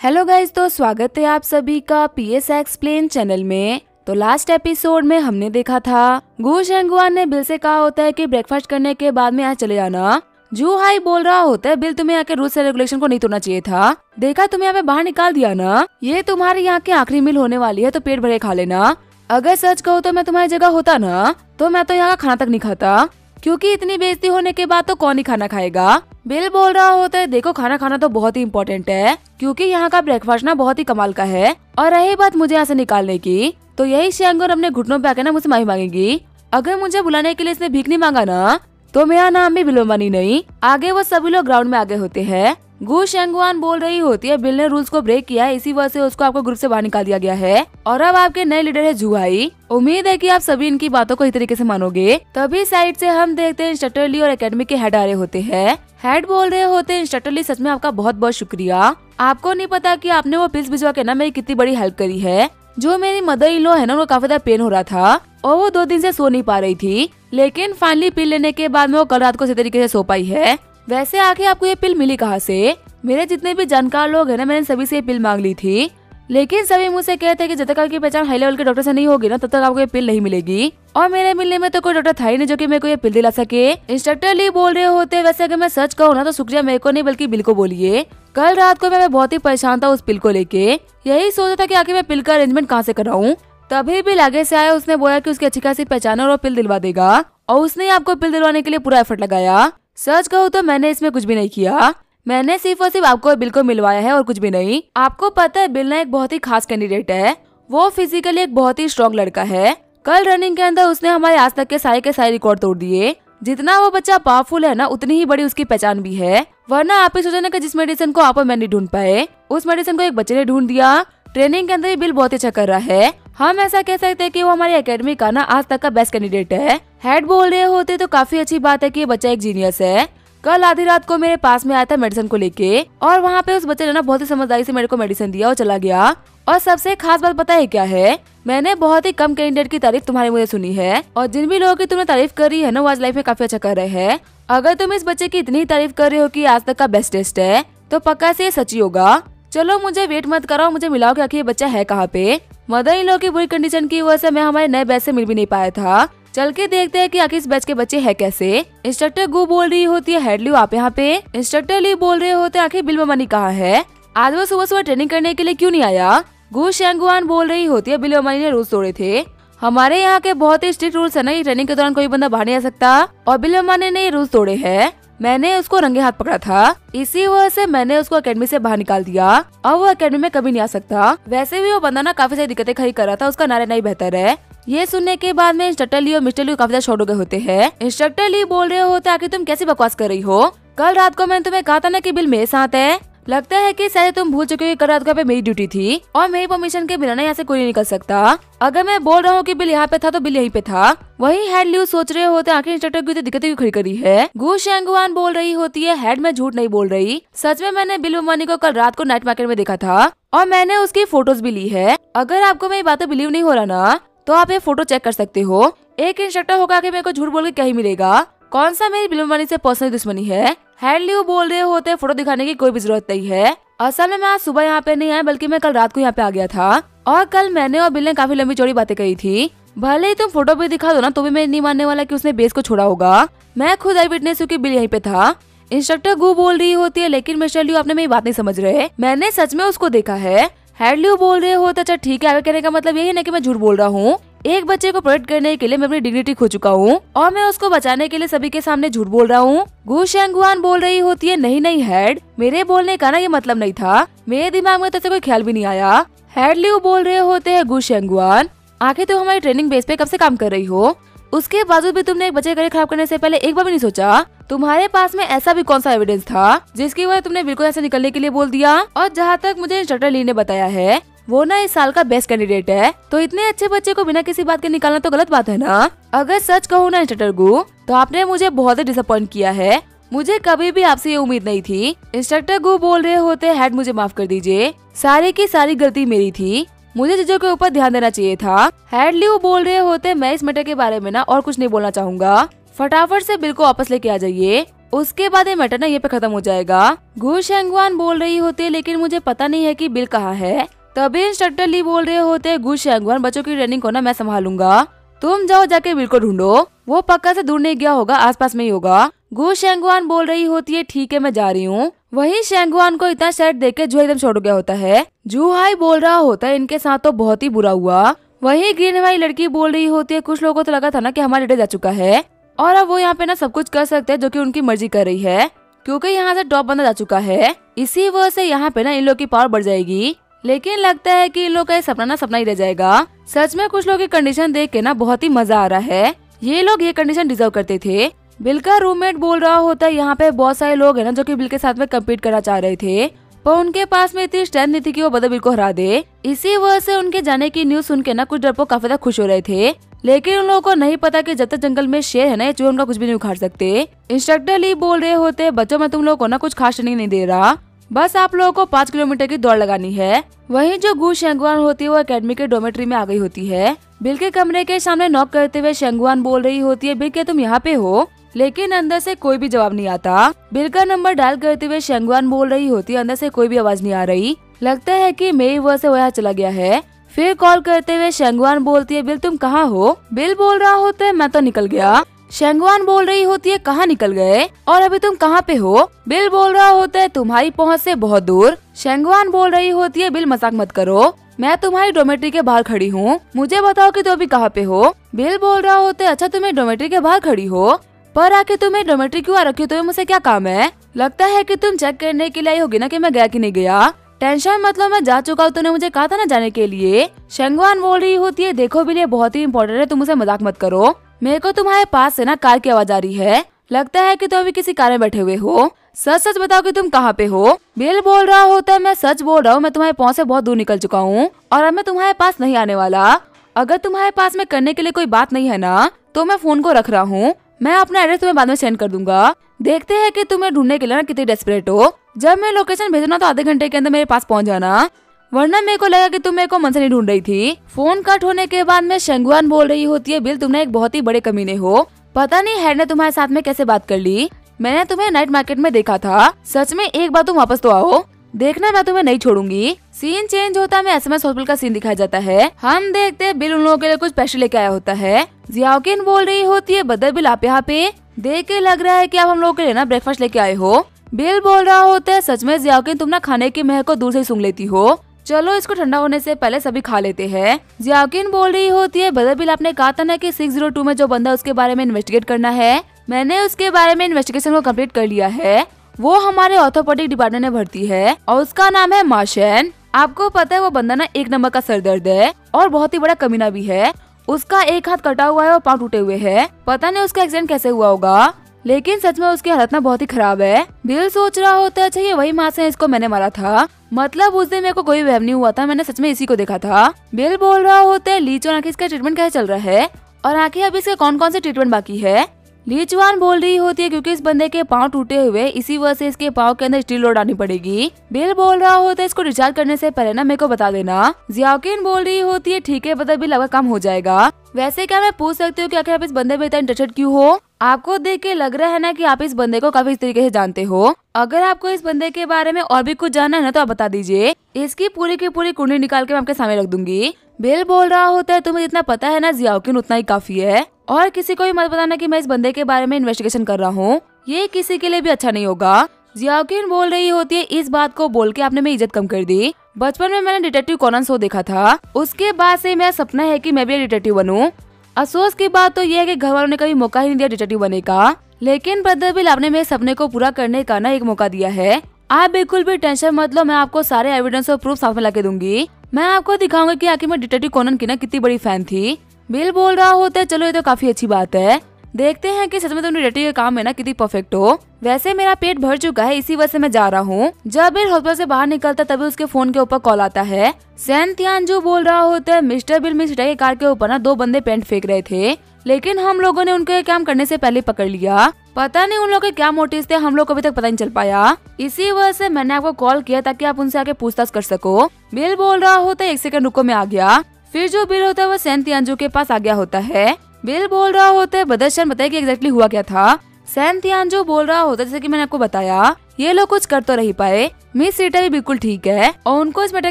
Hello guys, तो स्वागत है आप सभी का पीएस एक्सप्लेन चैनल में। तो लास्ट एपिसोड में हमने देखा था गू शेंगुआन ने बिल से कहा होता है कि ब्रेकफास्ट करने के बाद में यहाँ चले जाना। जू हाई बोल रहा होता है बिल तुम्हें यहाँ के रूल्स एंड रेगुलेशन को नहीं तोड़ना चाहिए था। देखा तुम्हें यहाँ पे बाहर निकाल दिया ना। ये तुम्हारे यहाँ की आखिरी मील होने वाली है तो पेट भरे खा लेना। अगर सच कहो तो मैं तुम्हारी जगह होता ना तो मैं तो यहाँ का खाना तक नहीं खाता, क्योंकि इतनी बेइज्जती होने के बाद तो कौन ही खाना खाएगा। बिल बोल रहा होता है देखो खाना खाना तो बहुत ही इम्पोर्टेंट है, क्योंकि यहाँ का ब्रेकफास्ट ना बहुत ही कमाल का है। और रही बात मुझे यहाँ से निकालने की, तो यही शेंगुआन अपने घुटनों पे आके ना मुझसे माफी मांगेगी। अगर मुझे बुलाने के लिए इसने भीख नहीं मांगा ना तो मेरा नाम भी बिलोमनी नहीं। आगे वो सभी लोग ग्राउंड में आगे होते हैं। गू शेंगुआन बोल रही होती है बिल ने रूल्स को ब्रेक किया है, इसी वजह से उसको आपको ग्रुप से बाहर निकाल दिया गया है और अब आपके नए लीडर है जू हाई। उम्मीद है कि आप सभी इनकी बातों को इस तरीके से मानोगे। तभी साइड से हम देखते हैं इंस्ट्रक्टर ली और एकेडमी के हेड आ रहे होते हैं। हेड बोल रहे होते हैं इंस्ट्रक्टर ली सच में आपका बहुत बहुत शुक्रिया। आपको नहीं पता कि आपने वो पिल्स भिजवा के ना मेरी कितनी बड़ी हेल्प करी है। जो मेरी मदर इन लॉ है ना उनको काफी ज्यादा पेन हो रहा था और वो 2 दिन से सो नहीं पा रही थी, लेकिन फाइनली पिल लेने के बाद में वो कल रात को इसी तरीके से सो पाई है। वैसे आखिर आपको ये पिल मिली कहाँ से? मेरे जितने भी जानकार लोग हैं ना मैंने सभी से ये पिल मांग ली थी, लेकिन सभी मुझसे कहते हैं कि जब तक आपकी पहचान हाई लेवल के डॉक्टर से नहीं होगी ना तब तक आपको ये पिल नहीं मिलेगी। और मेरे मिलने में तो कोई डॉक्टर था ही नहीं जो कि मेरे को ये पिल दिला सके। इंस्ट्रक्टर ली बोल रहे होते वैसे अगर मैं सच कहूँ ना तो शुक्रिया मेरे को नहीं बल्कि बिल को बोलिए। कल रात को मैं बहुत ही परेशान था उस पिल को लेके। यही सोचा था कि आखिर मैं पिल का अरेंजमेंट कहाँ से कराऊं। तभी बिल आगे से आया, उसने बोला कि उसकी अच्छी खासी पहचान है और वो पिल दिलवा देगा, और उसने आपको पिल दिलवाने के लिए पूरा एफर्ट लगाया। सच कहूँ तो मैंने इसमें कुछ भी नहीं किया, मैंने सिर्फ और सिर्फ आपको बिल को मिलवाया है और कुछ भी नहीं। आपको पता है बिल ना एक बहुत ही खास कैंडिडेट है। वो फिजिकली एक बहुत ही स्ट्रॉन्ग लड़का है। कल रनिंग के अंदर उसने हमारे आज तक के सारे रिकॉर्ड तोड़ दिए। जितना वो बच्चा पावरफुल है ना उतनी ही बड़ी उसकी पहचान भी है। वरना आप ही सोचना कि जिस मेडिसिन को आप और मैं नहीं ढूंढ पाए उस मेडिसिन को एक बच्चे ने ढूंढ दिया। ट्रेनिंग के अंदर भी बिल बहुत अच्छा कर रहा है। हम ऐसा कह सकते हैं कि वो हमारी एकेडमी का ना आज तक का बेस्ट कैंडिडेट है। हेड बोल रहे होते तो काफी अच्छी बात है कि ये बच्चा एक जीनियस है। कल आधी रात को मेरे पास में आया था मेडिसिन को लेके, और वहाँ पे उस बच्चे ने ना बहुत ही समझदारी से मेरे को मेडिसिन दिया और चला गया। और सबसे खास बात पता है क्या है? मैंने बहुत ही कम कैंडिडेट की तारीफ तुम्हारे मुझे सुनी है, और जिन भी लोगों की तुमने तारीफ करी है ना वो आज लाइफ में काफी अच्छा कर रहे हैं। अगर तुम इस बच्चे की इतनी तारीफ कर रहे हो कि आज तक का बेस्ट टेस्ट है तो पक्का से ये सच्ची होगा। चलो मुझे वेट मत कराओ, मुझे मिलाओ कि आखिर ये बच्चा है कहाँ पे। मदर इन लॉ की बुरी कंडीशन की वजह से मैं हमारे नए बैच से मिल भी नहीं पाया था। चल के देखते हैं कि आखिर इस बैच के बच्चे हैं कैसे। इंस्ट्रक्टर गू बोल रही होती है हेड ली आप यहाँ पे। इंस्ट्रक्टर ली बोल रहे होते हैं आखिर बिल कहाँ है, आज वो सुबह सुबह ट्रेनिंग करने के लिए क्यों नहीं आया। गू शेंगुआन बोल रही होती है बिल ने रूल्स तोड़े थे। हमारे यहाँ के बहुत ही स्ट्रिक्ट रूल्स है ना, ट्रेनिंग के दौरान कोई बंदा बाहर नहीं आ सकता, और बिल ने ये रूल्स तोड़े हैं। मैंने उसको रंगे हाथ पकड़ा था, इसी वजह से मैंने उसको एकेडमी से बाहर निकाल दिया और वो एकेडमी में कभी नहीं आ सकता। वैसे भी वो बंदा ना काफी सारी दिक्कतें खड़ी कर रहा था, उसका नारे नहीं बेहतर है। ये सुनने के बाद में इंस्ट्रक्टर ली और मिस्टर ली काफी ज्यादा शॉर्ट हो गए होते हैं। इंस्ट्रक्टर ली बोल रहे होते आखिर तुम कैसी बकवास कर रही हो? कल रात को मैंने तुम्हें कहा था ना कि बिल मेरे साथ है। लगता है कि शायद तुम भूल चुके हो कल रात को पे मेरी ड्यूटी थी और मेरी परमिशन के बिना ना यहाँ से कोई नहीं निकल सकता। अगर मैं बोल रहा हूँ कि बिल यहाँ पे था तो बिल यहीं पे था। वही हेड ल्यू सोच रहे होते आखिर इंस्ट्रक्टर की दिक्कतें क्यों खड़ी करी है। गू शेंगुआन बोल रही होती है हेड मैं झूठ नहीं बोल रही, सच में मैंने बिल को कल रात को नाइट मार्केट में देखा था और मैंने उसकी फोटोज भी ली है। अगर आपको मेरी बातें बिलीव नहीं हो रहा ना तो आप ये फोटो चेक कर सकते हो। एक इंस्ट्रक्टर होगा कि मेरे को झूठ बोल के क्या ही मिलेगा। कौन सा मेरी बिल से पर्सनल दुश्मनी है? हेड ल्यू बोल रहे होते फोटो दिखाने की कोई भी जरूरत नहीं है। असल में मैं आज सुबह यहाँ पे नहीं आया बल्कि मैं कल रात को यहाँ पे आ गया था, और कल मैंने और बिल ने काफी लंबी चौड़ी बातें कही थी। भले ही तुम फोटो भी दिखा दो ना तो भी मैं नहीं मानने वाला कि उसने बेस को छोड़ा होगा। मैं खुद आई विटनेस हूँ कि बिल यहीं पे था। इंस्ट्रक्टर गू बोल रही होती है लेकिन मिस्टर ल्यू आपने मेरी बात नहीं समझ रहे, मैंने सच में उसको देखा है। हेड ल्यू बोल रहे होते अच्छा ठीक है, आगे कहने का मतलब यही है कि मैं झूठ बोल रहा हूँ। एक बच्चे को प्रोटेक्ट करने के लिए मैं अपनी डिग्निटी खो चुका हूँ और मैं उसको बचाने के लिए सभी के सामने झूठ बोल रहा हूँ। गू शेंगुआन बोल रही होती है नहीं नहीं हेड, मेरे बोलने का ना ये मतलब नहीं था, मेरे दिमाग में तो ऐसा कोई ख्याल भी नहीं आया। हेड ल्यू बोल रहे होते हैं गू शेंगुआन आखिर तुम हमारी ट्रेनिंग बेस पे कब से काम कर रही हो? उसके बावजूद भी तुमने एक बच्चे का खराब करने से पहले एक बार भी नहीं सोचा? तुम्हारे पास में ऐसा भी कौन सा एविडेंस था जिसकी वजह तुमने बिल्कुल ऐसे निकलने के लिए बोल दिया? और जहाँ तक मुझे इंस्ट्रक्टर ली ने बताया है वो ना इस साल का बेस्ट कैंडिडेट है, तो इतने अच्छे बच्चे को बिना किसी बात के निकालना तो गलत बात है ना। अगर सच कहूँ ना इंस्ट्रक्टर गू तो आपने मुझे बहुत ही डिसअपॉइंट किया है, मुझे कभी भी आपसे ये उम्मीद नहीं थी। इंस्ट्रक्टर गू बोल रहे होते हेड मुझे माफ कर दीजिए, सारी की सारी गलती मेरी थी, मुझे चीजों के ऊपर ध्यान देना चाहिए था। हेड ल्यू बोल रहे होते मैं इस मैटर के बारे में ना और कुछ नहीं बोलना चाहूंगा, फटाफट से बिल को वापस लेके आ जाइए। उसके बाद ये मैटर ना ये पे खत्म हो जाएगा। गु शेंगवान बोल रही होती है लेकिन मुझे पता नहीं है कि बिल कहाँ है। तभी इंस्ट्रक्टर ली बोल रहे होते हैं गु शेंगवान बच्चों की ट्रेनिंग को ना मैं संभालूंगा, तुम जाओ जाके बिल को ढूंढो, वो पक्का से दूर नहीं गया होगा, आसपास में ही होगा। गु शेंगवान बोल रही होती है ठीक है मैं जा रही हूँ। वही शेंगवान को इतना शर्ट देख के जू एकदम शॉर्ट हो गया होता है। जू हाई बोल रहा होता है इनके साथ तो बहुत ही बुरा हुआ। वही ग्रीन वाली लड़की बोल रही होती है कुछ लोगों को तो लगा था ना कि हमारा लीडर जा चुका है और अब वो यहाँ पे ना सब कुछ कर सकते हैं जो कि उनकी मर्जी कर रही है, क्योंकि यहाँ से टॉप बंदा जा चुका है। इसी वजह से यहाँ पे ना इन लोग की पावर बढ़ जाएगी। लेकिन लगता है कि इन लोग का सपना ना सपना ही रह जाएगा। सच में कुछ लोग की कंडीशन देख के ना बहुत ही मजा आ रहा है। ये लोग ये कंडीशन डिजर्व करते थे। बिल का रूममेट बोल रहा होता है यहाँ पे बहुत सारे लोग हैं ना जो कि बिल के साथ में कम्पीट करना चाह रहे थे, पर उनके पास में इतनी स्ट्रेंथ नहीं थी कि वो बिल को हरा दे। इसी वजह से उनके जाने की न्यूज सुन के ना कुछ डरपोक काफी ज्यादा खुश हो रहे थे। लेकिन उन लोगों को नहीं पता कि जब तक जंगल में शेर है ना ये चूहे उनका कुछ भी नहीं उखाड़ सकते। इंस्ट्रक्टर ली बोल रहे होते बच्चों में तुम लोगों को ना कुछ खास ट्रेनिंग नहीं दे रहा, बस आप लोगों को 5 किलोमीटर की दौड़ लगानी है। वहीं जो गु शेंगवान होती है वो एकेडमी के डोमेट्री में आ गई होती है। बिल के कमरे के सामने नॉक करते हुए शेंगवान बोल रही होती है बिल क्या तुम यहाँ पे हो, लेकिन अंदर से कोई भी जवाब नहीं आता। बिल का नंबर डायल करते हुए शेंगवान बोल रही होती है अंदर से कोई भी आवाज नहीं आ रही, लगता है कि मेरी वजह से वो यहाँ चला गया है। फिर कॉल करते हुए शेंगवान बोलती है बिल तुम कहाँ हो। बिल बोल रहा होता है मैं तो निकल गया। शेंगवान बोल रही होती है कहाँ निकल गए और अभी तुम कहाँ पे हो। बिल बोल रहा होता है तुम्हारी पहुँच से बहुत दूर। शेंगवान बोल रही होती है बिल मजाक मत करो, मैं तुम्हारी डोमेट्री के बाहर खड़ी हूँ, मुझे बताओ कि तुम अभी कहाँ पे हो। बिल बोल रहा होता है अच्छा तुम्हें डोमेट्री के बाहर खड़ी हो, पर आके तुम्हें डोमेट्री क्यों आ रखी हो, तुम्हें मुझसे क्या काम है। लगता है कि तुम चेक करने के लिए आई होगी ना कि मैं गया कि नहीं गया। टेंशन मतलब मैं जा चुका हूँ, तूने मुझे कहा था ना जाने के लिए। शेंगवान बोल रही होती है देखो बिल ये बहुत ही इम्पोर्टेंट है, तुम मुझसे मजाक मत करो, मेरे को तुम्हारे पास से ना कार की आवाज आ रही है, लगता है कि तुम अभी किसी कार में बैठे हुए हो, सच सच बताओ कि तुम कहाँ पे हो। बिल बोल रहा होता है मैं सच बोल रहा हूँ, मैं तुम्हारे पहुँच से बहुत दूर निकल चुका हूँ और अब मैं तुम्हारे पास नहीं आने वाला। अगर तुम्हारे पास में करने के लिए कोई बात नहीं है ना तो मैं फोन को रख रहा हूँ, मैं अपना एड्रेस तुम्हें बाद में सेंड कर दूंगा। देखते हैं कि तुम्हें ढूंढने के लिए ना कितनी डेस्परेट हो। जब मैं लोकेशन भेजना तो आधे घंटे के अंदर मेरे पास पहुंच जाना, वरना मेरे को लगा कि तुम मेरे को मन से नहीं ढूंढ रही थी। फोन कट होने के बाद में शेंगवान बोल रही होती है बिल तुमने एक बहुत ही बड़े कमीने हो, पता नहीं हेड ने तुम्हारे साथ में कैसे बात कर ली, मैंने तुम्हें नाइट मार्केट में देखा था, सच में एक बार तुम वापस तो आओ, देखना मैं तुम्हें नहीं छोड़ूंगी। सीन चेंज होता है, SMS हॉस्पिटल का सीन दिखाया जाता है। हम देखते हैं बिल उन लोगों के लिए कुछ स्पेशल लेके आया होता है। जियाओकिन बोल रही होती है बदर बिल आप यहाँ पे, देख के लग रहा है कि आप हम लोगों के लिए ना ब्रेकफास्ट लेके आए हो। बिल बोल रहा होता है सच में जियाओकिन तुम ना खाने की महक को दूर से ही सूंघ लेती हो, चलो इसको ठंडा होने से पहले सभी खा लेते हैं। जियाओकिन बोल रही होती है बदर बिल आपने कहा था ना कि 602 में जो बंदा है उसके बारे में इन्वेस्टिगेट करना है, मैंने उसके बारे में इन्वेस्टिगेशन को कंप्लीट कर लिया है, वो हमारे ऑर्थोपेडिक डिपार्टमेंट में भर्ती है और उसका नाम है मार्शन। आपको पता है वो बंदा ना 1 नंबर का सरदर्द है और बहुत ही बड़ा कमीना भी है, उसका एक हाथ कटा हुआ है और पाँव टूटे हुए हैं, पता नहीं उसका एक्सीडेंट कैसे हुआ होगा, लेकिन सच में उसकी हालत ना बहुत ही खराब है। बिल सोच रहा होता है अच्छा ये वही माँ से इसको मैंने मारा था, मतलब उस दिन मेरे को कोई वहम नहीं हुआ था, मैंने सच में इसी को देखा था। बिल बोल रहा होता है लीच और आखिर इसका ट्रीटमेंट कैसे चल रहा है और आखिर अभी इसके कौन कौन से ट्रीटमेंट बाकी है। लीचवान बोल रही होती है क्योंकि इस बंदे के पाँव टूटे हुए, इसी वजह से इसके पाँव के अंदर स्टील लोड आनी पड़ेगी। बिल बोल रहा होता है इसको डिस्चार्ज करने से पहले ना मेरे को बता देना। जियाओकिन बोल रही होती है ठीक है बता बिल, अब काम हो जाएगा। वैसे क्या मैं पूछ सकती हूँ कि आखिर आप इस बंदे में इतना इंटरेस्टेड क्यों हो, आपको देख के लग रहा है ना कि आप इस बंदे को काफी इस तरीके से जानते हो। अगर आपको इस बंदे के बारे में और भी कुछ जानना है ना तो आप बता दीजिए, इसकी पूरी की पूरी कुंडली निकाल के मैं आपके सामने रख दूंगी। बिल बोल रहा होता है तुम्हें जितना पता है ना जियाओकिन उतना ही काफी है, और किसी को भी मत बताना कि मैं इस बंदे के बारे में इन्वेस्टिगेशन कर रहा हूँ, ये किसी के लिए भी अच्छा नहीं होगा। जियाओकिन बोल रही होती है इस बात को बोल के आपने मेरी इज्जत कम कर दी, बचपन में मैंने डिटेक्टिव कोनन शो देखा था, उसके बाद से मेरा सपना है कि मैं भी डिटेक्टिव बनूं। अफसोस की बात तो ये है कि घर वालों ने कभी मौका ही नहीं दिया डिटेक्टिव बनने का, लेकिन ब्रदर बिल आपने मेरे सपने को पूरा करने का ना एक मौका दिया है। आप बिल्कुल भी टेंशन मत लो, मैं आपको सारे एविडेंस और प्रूफ साथ में लाके दूंगी, मैं आपको दिखाऊंगा कि आखिर मैं डिटेक्टिव कोनन की ना कितनी बड़ी फैन थी। बिल बोल रहा होता है चलो ये तो काफी अच्छी बात है, देखते हैं कि सच में तुम डिटेक्टिव के काम में ना कितनी परफेक्ट हो। वैसे मेरा पेट भर चुका है, इसी वजह से मैं जा रहा हूँ। जब बिल हॉस्पिटल से बाहर निकलता तभी उसके फोन के ऊपर कॉल आता है। सैन तियानजू बोल रहा होता है मिस्टर बिल मिस के कार के ऊपर ना 2 बंदे पेंट फेंक रहे थे, लेकिन हम लोगों ने उनके काम करने से पहले पकड़ लिया, पता नहीं उन लोगों के क्या मोटिव थे, हम लोग को अभी तक पता नहीं चल पाया, इसी वजह से मैंने आपको कॉल किया ताकि आप उनसे आके पूछताछ कर सको। बिल बोल रहा होता है 1 सेकंड रुको मैं आ गया। फिर जो बिल होता है वो सैन तियानजू के पास आ गया होता है। बिल बोल रहा होता है बदरशन बताइए कि एग्जैक्टली हुआ क्या था। सैन तियानजू बोल रहा होता है जैसे कि मैंने आपको बताया ये लोग कुछ कर तो नहीं पाए, मिस रीटा भी बिल्कुल ठीक है और उनको इस मैटर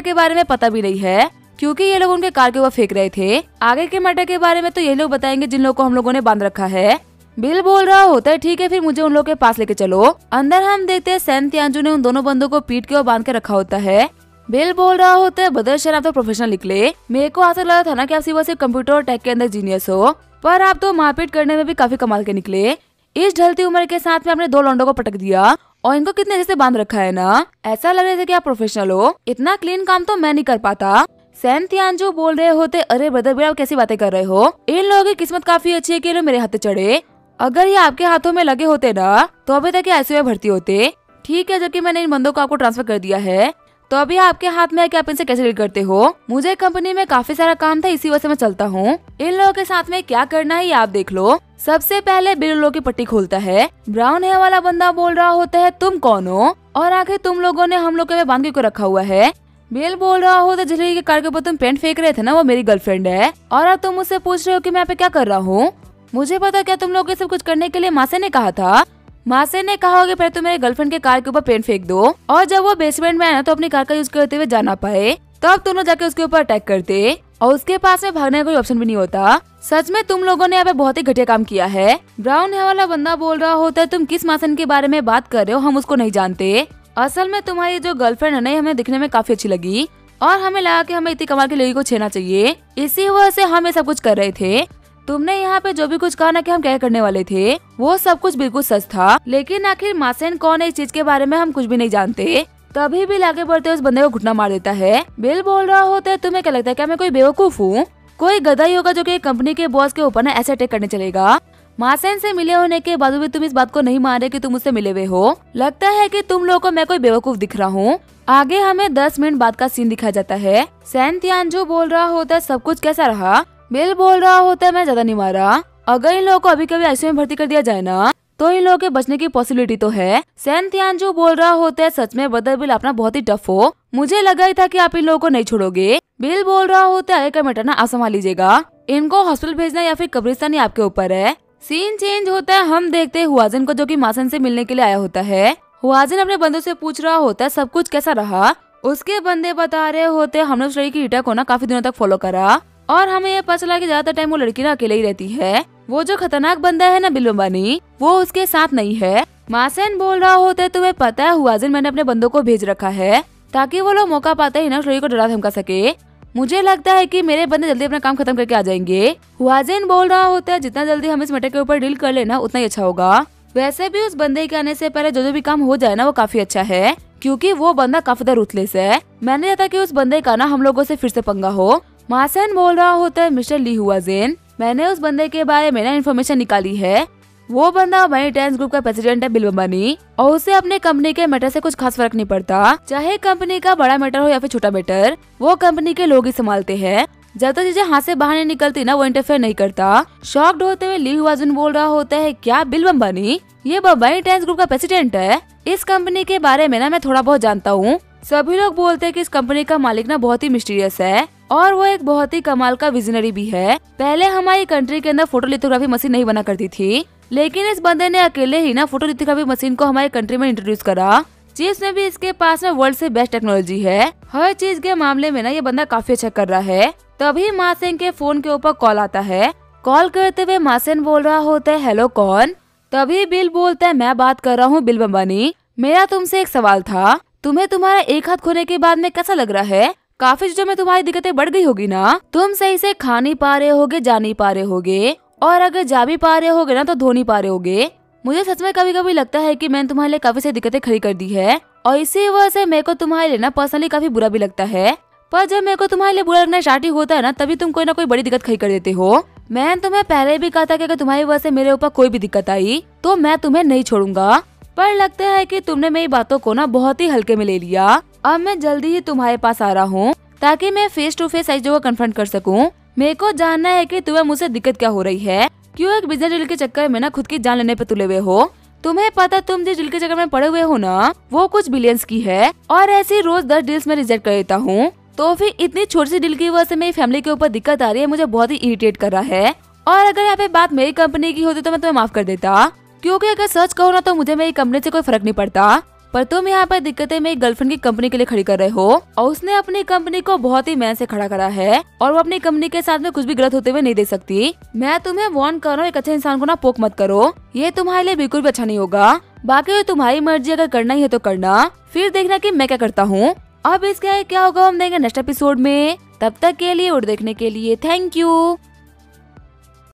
के बारे में पता भी नहीं है क्योंकि ये लोग उनके कार के ऊपर फेंक रहे थे। आगे के मैटर के बारे में तो ये लोग बताएंगे जिन लोगों को हम लोगों ने बांध रखा है। बिल बोल रहा होता है ठीक है फिर मुझे उन लोगों के पास लेके चलो। अंदर हम देखते हैं सैन तियानजू ने उन दोनों बंदों को पीठ के ओर बांध के रखा होता है। बिल बोल रहा होता है बदरशन आप तो प्रोफेशनल निकले, मेरे को ऐसा लगा था ना कि आप सिर्फ कंप्यूटर और टेक के अंदर जीनियस हो, पर आप तो मारपीट करने में भी काफी कमाल के निकले। इस ढलती उम्र के साथ में आपने 2 लौंडों को पटक दिया और इनको कितने अच्छे से बांध रखा है ना, ऐसा लग रहा था कि आप प्रोफेशनल हो। इतना क्लीन काम तो मैं नहीं कर पाता। सैन तियानजू बोल रहे होते अरे ब्रदर भैया आप कैसी बातें कर रहे हो, इन लोगों की किस्मत काफी अच्छी है कि ये लोग मेरे हाथ चढ़े, अगर ये आपके हाथों में लगे होते ना तो अभी तक आईसीयू में भर्ती होते। ठीक है जबकि मैंने इन बंदों को आपको ट्रांसफर कर दिया है तो अभी आपके हाथ में है कि आप इनसे कैसे डील करते हो। मुझे कंपनी में काफी सारा काम था इसी वजह से मैं चलता हूँ, इन लोगों के साथ में क्या करना है ये आप देख लो। सबसे पहले बिल लोगों की पट्टी खोलता है। ब्राउन हेयर वाला बंदा बोल रहा होता है तुम कौन हो और आखिर तुम लोगों ने हम लोग के बांध के क्यों रखा हुआ है। बिल बोल रहा होता जिस के कार के ऊपर तुम पेंट फेंक रहे थे ना वो मेरी गर्लफ्रेंड है और अब तुम मुझसे पूछ रहे हो कि मैं यहाँ पे क्या कर रहा हूँ। मुझे पता क्या तुम लोग ये सब कुछ करने के लिए मासे ने कहा था। मासे ने कहा होगा पहले तुम मेरे गर्लफ्रेंड के कार के ऊपर पेंट फेंक दो और जब वो बेसमेंट में आया ना तो अपनी कार का यूज करते हुए जाना पाए तब तुम जाके उसके ऊपर अटैक करते और उसके पास में भागने का कोई ऑप्शन भी नहीं होता। सच में तुम लोगों ने यहाँ पे बहुत ही घटिया काम किया है। ब्राउन हेयर वाला बंदा बोल रहा होता है तुम किस मासन के बारे में बात कर रहे हो, हम उसको नहीं जानते। असल में तुम्हारी जो गर्लफ्रेंड है ना हमें दिखने में काफी अच्छी लगी और हमें लगा कि हमें इतनी कमाल की लड़की को छेड़ना चाहिए, इसी वजह से हम ये सब कुछ कर रहे थे। तुमने यहाँ पे जो भी कुछ कहा ना कि हम क्या करने वाले थे वो सब कुछ बिल्कुल सच था, लेकिन आखिर मासेन कौन है इस चीज के बारे में हम कुछ भी नहीं जानते। तभी बिल आगे बढ़ते उस बंदे को घुटना मार देता है। बिल बोल रहा होता है तुम्हें क्या लगता है क्या मैं कोई बेवकूफ हूँ, कोई गधा ही होगा जो कि कंपनी के बॉस के ऊपर ना ऐसे अटैक करने चलेगा। मासेन से मिले होने के बाद भी तुम इस बात को नहीं मान रहे कि तुम उससे मिले हुए हो, लगता है कि तुम लोगों को मैं कोई बेवकूफ दिख रहा हूँ। आगे हमें 10 मिनट बाद का सीन दिखाया जाता है। सैन तियानजू बोल रहा होता है सब कुछ कैसा रहा। बिल बोल रहा होता है मैं ज्यादा नहीं मारा, अगर इन लोगों को अभी कभी आईसीयू में भर्ती कर दिया जाए ना तो इन लोगों के बचने की पॉसिबिलिटी तो है। सैन तियानजू बोल रहा होता है सच में ब्रदर बिल अपना बहुत ही टफ हो, मुझे लगा ही था कि आप इन लोगों को नहीं छोड़ोगे। बिल बोल रहा होता है आगे मैटर ना आप संभाल लीजिएगा, इनको हॉस्पिटल भेजना या फिर कब्रिस्तान ही आपके ऊपर है। सीन चेंज होता है, हम देखते हैं हुआजिन को जो कि मासन से मिलने के लिए आया होता है। हुआजिन अपने बंदों से पूछ रहा होता है सब कुछ कैसा रहा। उसके बंदे बता रहे होते हमने उस लड़की की रीटा को ना काफी दिनों तक फॉलो करा और हमें ये पता चला कि ज्यादातर टाइम वो लड़की ना अकेले ही रहती है, वो जो खतरनाक बंदा है ना बिल अंबानी वो उसके साथ नहीं है। मासेन बोल रहा होता है तुम्हें पता है हुआजिन मैंने अपने बंदों को भेज रखा है ताकि वो लोग मौका पाते ही ना उस लड़की को डरा धमका सके। मुझे लगता है कि मेरे बंदे जल्दी अपना काम खत्म करके आ जाएंगे। हुआजिन बोल रहा होता है जितना जल्दी हम इस मैटर के ऊपर डील कर लेना उतना ही अच्छा होगा। वैसे भी उस बंदे के आने से पहले जो भी काम हो जाए ना वो काफी अच्छा है क्योंकि वो बंदा काफी ज्यादा रूथलेस है। मैंने चाहता कि उस बंदे का ना हम लोगों से फिर से पंगा हो। मासेन बोल रहा होता है मिस्टर ली हुआजिन मैंने उस बंदे के बारे में ना इन्फॉर्मेशन निकाली है, वो बंदा वही टेंस ग्रुप का प्रेसिडेंट है बिल अंबानी और उसे अपने कंपनी के मैटर से कुछ खास फर्क नहीं पड़ता, चाहे कंपनी का बड़ा मैटर हो या फिर छोटा मैटर, वो कंपनी के लोग ही संभालते हैं। जब तक चीजें हाथ से बाहर नहीं निकलती ना वो इंटरफेयर नहीं करता। शॉक्ड होते हुए ली हुआजिन बोल रहा होता है क्या बिल अंबानी ये बम्बई टेंस ग्रुप का प्रेसिडेंट है। इस कंपनी के बारे में ना मैं थोड़ा बहुत जानता हूँ। सभी लोग बोलते हैं कि इस कंपनी का मालिक ना बहुत ही मिस्टीरियस है और वो एक बहुत ही कमाल का विजनरी भी है। पहले हमारी कंट्री के अंदर फोटोलिथोग्राफी मशीन नहीं बना करती थी, लेकिन इस बंदे ने अकेले ही ना फोटोलिथोग्राफी मशीन को हमारी कंट्री में इंट्रोड्यूस करा। चीज में भी इसके पास ना वर्ल्ड से बेस्ट टेक्नोलॉजी है, हर चीज के मामले में ना ये बंदा काफी अच्छा कर रहा है। तभी मासेन के फोन के ऊपर कॉल आता है। कॉल करते हुए मासेन बोल रहा होता है हेलो कौन। तभी बिल बोलता है मैं बात कर रहा हूँ बिल अंबानी, मेरा तुमसे एक सवाल था, तुम्हें तुम्हारा एक हाथ खोने के बाद में कैसा लग रहा है। काफी चीजों में तुम्हारी दिक्कतें बढ़ गई होगी ना, तुम सही से खा नहीं पा रहे होगे, जा नहीं पा रहे होगे और अगर जा भी पा रहे होगे ना तो धो नहीं पा रहे होगे। मुझे सच में कभी कभी लगता है कि मैंने तुम्हारे लिए काफी सारी दिक्कतें खड़ी कर दी है और इसी वजह से मेरे को तुम्हारे लिए ना पर्सनली काफी बुरा भी लगता है, पर जब मेरे को तुम्हारे लिए बुरा लगना स्टार्ट ही होता है ना तभी तुम कोई ना कोई बड़ी दिक्कत खड़ी कर देते हो। मैंने तुम्हें पहले भी कहा था कि अगर तुम्हारी वजह से मेरे ऊपर कोई भी दिक्कत आई तो मैं तुम्हें नहीं छोड़ूंगा, पर लगता है कि तुमने मेरी बातों को ना बहुत ही हल्के में ले लिया। अब मैं जल्दी ही तुम्हारे पास आ रहा हूँ ताकि मैं फेस टू फेस चीजों को कन्फ्रंट कर सकूं। मेरे को जानना है कि तुम्हें मुझसे दिक्कत क्या हो रही है, क्यों एक बिजनेस डील के चक्कर में ना खुद की जान लेने पे तुले हुए हो। तुम्हें पता तुम जिस डील के चक्कर में पड़े हुए हो ना वो कुछ बिलियंस की है और ऐसी रोज 10 डील्स में रिजेक्ट कर देता हूँ, तो फिर इतनी छोटी सी डील की वजह से मेरी फैमिली के ऊपर दिक्कत आ रही है, मुझे बहुत ही इरिटेट कर रहा है। और अगर यहाँ पे बात मेरी कंपनी की होती तो मैं तुम्हें माफ कर देता, क्योंकि अगर सच कहो ना तो मुझे मेरी कंपनी से कोई फर्क नहीं पड़ता, पर तुम यहाँ पर दिक्कतें मेरी गर्लफ्रेंड की कंपनी के लिए खड़ी कर रहे हो और उसने अपनी कंपनी को बहुत ही मैन से खड़ा करा है और वो अपनी कंपनी के साथ में कुछ भी गलत होते हुए नहीं देख सकती। मैं तुम्हें वार्न कर रहा हूँ, एक अच्छे इंसान को ना पोक मत करो, ये तुम्हारे लिए बिल्कुल भी अच्छा नहीं होगा। बाकी तुम्हारी मर्जी, अगर करना ही है तो करना, फिर देखना कि मैं क्या करता हूँ। अब इसका क्या होगा हम देंगे नेक्स्ट एपिसोड में। तब तक के लिए और देखने के लिए थैंक यू।